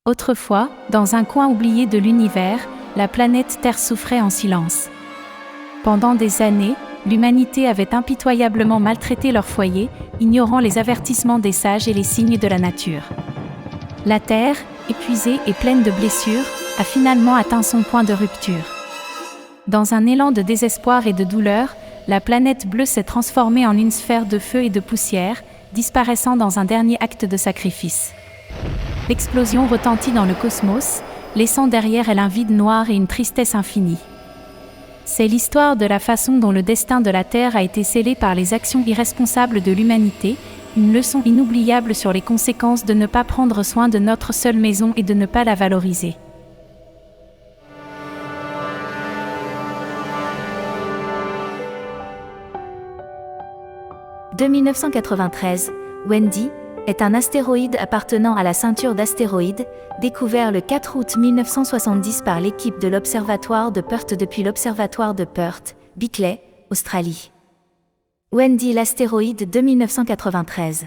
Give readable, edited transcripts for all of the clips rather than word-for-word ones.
Autrefois, dans un coin oublié de l'univers, la planète Terre souffrait en silence. Pendant des années, l'humanité avait impitoyablement maltraité leur foyer, ignorant les avertissements des sages et les signes de la nature. La Terre, épuisée et pleine de blessures, a finalement atteint son point de rupture. Dans un élan de désespoir et de douleur, la planète bleue s'est transformée en une sphère de feu et de poussière, disparaissant dans un dernier acte de sacrifice. L'explosion retentit dans le cosmos, laissant derrière elle un vide noir et une tristesse infinie. C'est l'histoire de la façon dont le destin de la Terre a été scellé par les actions irresponsables de l'humanité, une leçon inoubliable sur les conséquences de ne pas prendre soin de notre seule maison et de ne pas la valoriser. De 1993, Wendy est un astéroïde appartenant à la ceinture d'astéroïdes, découvert le 4 août 1970 par l'équipe de l'Observatoire de Perth depuis l'Observatoire de Perth, Bickley, Australie. Wendy l'astéroïde de 1993.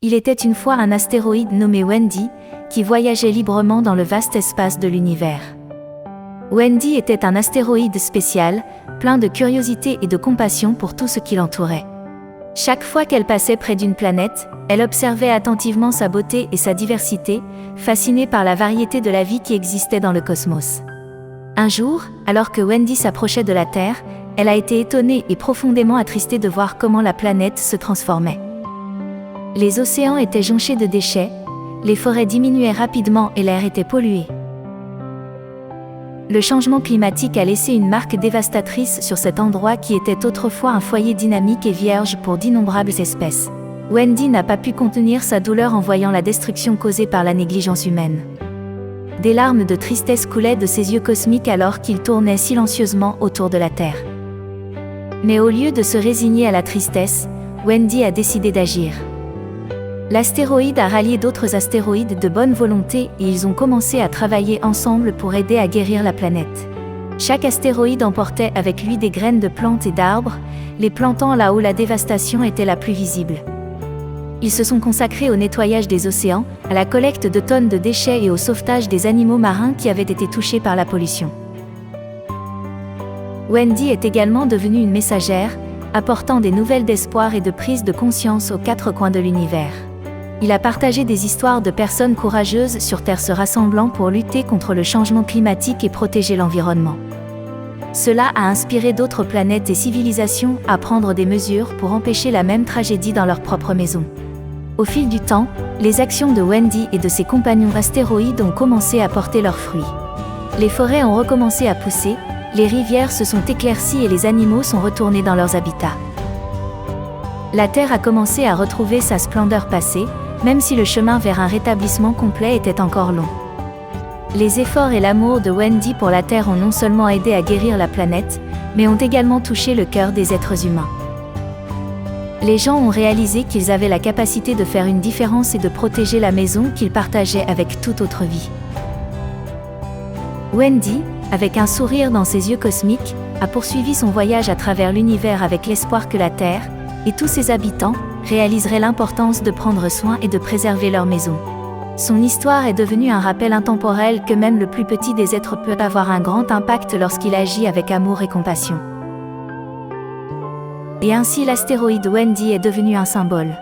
Il était une fois un astéroïde nommé Wendy, qui voyageait librement dans le vaste espace de l'univers. Wendy était un astéroïde spécial, plein de curiosité et de compassion pour tout ce qui l'entourait. Chaque fois qu'elle passait près d'une planète, elle observait attentivement sa beauté et sa diversité, fascinée par la variété de la vie qui existait dans le cosmos. Un jour, alors que Wendy s'approchait de la Terre, elle a été étonnée et profondément attristée de voir comment la planète se transformait. Les océans étaient jonchés de déchets, les forêts diminuaient rapidement et l'air était pollué. Le changement climatique a laissé une marque dévastatrice sur cet endroit qui était autrefois un foyer dynamique et vierge pour d'innombrables espèces. Wendy n'a pas pu contenir sa douleur en voyant la destruction causée par la négligence humaine. Des larmes de tristesse coulaient de ses yeux cosmiques alors qu'il tournait silencieusement autour de la Terre. Mais au lieu de se résigner à la tristesse, Wendy a décidé d'agir. L'astéroïde a rallié d'autres astéroïdes de bonne volonté et ils ont commencé à travailler ensemble pour aider à guérir la planète. Chaque astéroïde emportait avec lui des graines de plantes et d'arbres, les plantant là où la dévastation était la plus visible. Ils se sont consacrés au nettoyage des océans, à la collecte de tonnes de déchets et au sauvetage des animaux marins qui avaient été touchés par la pollution. Wendy est également devenue une messagère, apportant des nouvelles d'espoir et de prise de conscience aux quatre coins de l'univers. Il a partagé des histoires de personnes courageuses sur Terre se rassemblant pour lutter contre le changement climatique et protéger l'environnement. Cela a inspiré d'autres planètes et civilisations à prendre des mesures pour empêcher la même tragédie dans leur propre maison. Au fil du temps, les actions de Wendy et de ses compagnons astéroïdes ont commencé à porter leurs fruits. Les forêts ont recommencé à pousser, les rivières se sont éclaircies et les animaux sont retournés dans leurs habitats. La Terre a commencé à retrouver sa splendeur passée, même si le chemin vers un rétablissement complet était encore long. Les efforts et l'amour de Wendy pour la Terre ont non seulement aidé à guérir la planète, mais ont également touché le cœur des êtres humains. Les gens ont réalisé qu'ils avaient la capacité de faire une différence et de protéger la maison qu'ils partageaient avec toute autre vie. Wendy, avec un sourire dans ses yeux cosmiques, a poursuivi son voyage à travers l'univers avec l'espoir que la Terre, et tous ses habitants, réaliseraient l'importance de prendre soin et de préserver leur maison. Son histoire est devenue un rappel intemporel que même le plus petit des êtres peut avoir un grand impact lorsqu'il agit avec amour et compassion. Et ainsi l'astéroïde Wendy est devenu un symbole.